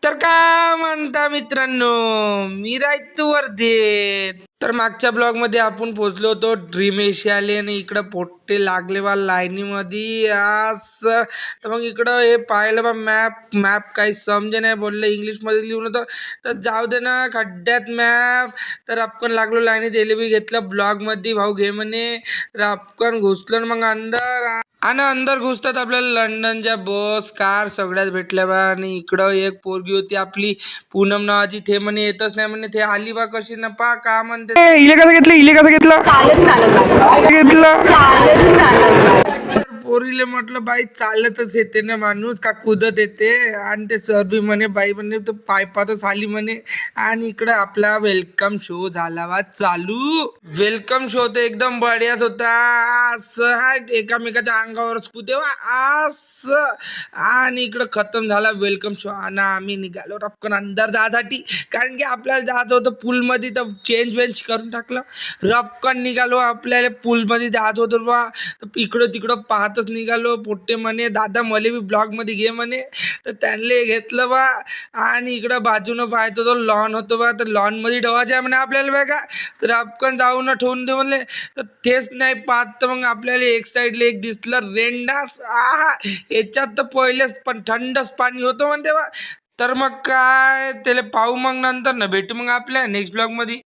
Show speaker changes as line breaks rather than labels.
तर काय म्हणता मित्रांनो, मी राहतो वर्धेत. तर मागच्या ब्लॉग मध्ये आपण पोहोचलो होतो ड्रीम एशियाले आणि इकडं पोट्टे लागले बा लाईनीमध्ये असं. तर मग इकडं हे पाहिलं बा मॅप मॅप काही समजे नाही, बोललं इंग्लिश मध्ये लिहून होतं. तर जाऊ दे ना, खड्ड्यात मॅप. तर आपण लागलो लाईनीत, एल बी घेतलं ब्लॉग मध्ये, भाऊ घे म्हणे. तर आपण घुसलो मग अंदर, आणि अंदर घुसतात आपल्याला लंडनच्या बस कार सगळ्याच भेटल्या बा. आणि इकडं एक पोरगी होती आपली पूनम नावाची, ते म्हणे येतच नाही म्हणे. ते आली बा कशी न पा का म्हणते, इले कसं घेतलं, इले कसं घेतलं,
चालत चालत
घेतलं.
चालत चालत
पोरीले म्हटलं बाई चालतच येते ना माणूस का कुदत येते. आणि ते सर बी म्हणे बाई म्हणे तर पायपातच आली म्हणे. आणि इकडं आपला वेलकम शो झाला बा चालू. वेलकम शो तर एकदम बढियाच होता. असं हा एकामेकाच्या अंगावरच कुदेवा असं. आणि इकडं खतम झाला वेलकम शो आणि आम्ही निघालो रपकन अंदर जासाठी, कारण की आपल्याला जायचं होतं पूल मध्ये. तर चेंज वेंज करून टाकलं, रपकन निघालो. आपल्याला पूल मध्ये जायचं होतं बा. तर इकडं तिकडं पाहतच निघालो. पोट्टे म्हणे दादा मले बी ब्लॉग मध्ये घे म्हणे. तर त्यांना घेतलं बा. आणि इकडं बाजूनं पाहतो तो लॉन होतो बा. तर लॉन मध्ये ठेवायचं आहे म्हणे आपल्याला बघा. तर आपण जाऊन ठेवून दे म्हणले. तर तेच नाही पाहत, तर मग आपल्याला एक साईडला एक दिसलं रेंडास. याच्यात तर पहिलेच पण थंडच पाणी होतं म्हणते बा. तर मग काय त्याला पाहू, मग नंतर ना भेटू मग आपल्या नेक्स्ट ब्लॉग मध्ये.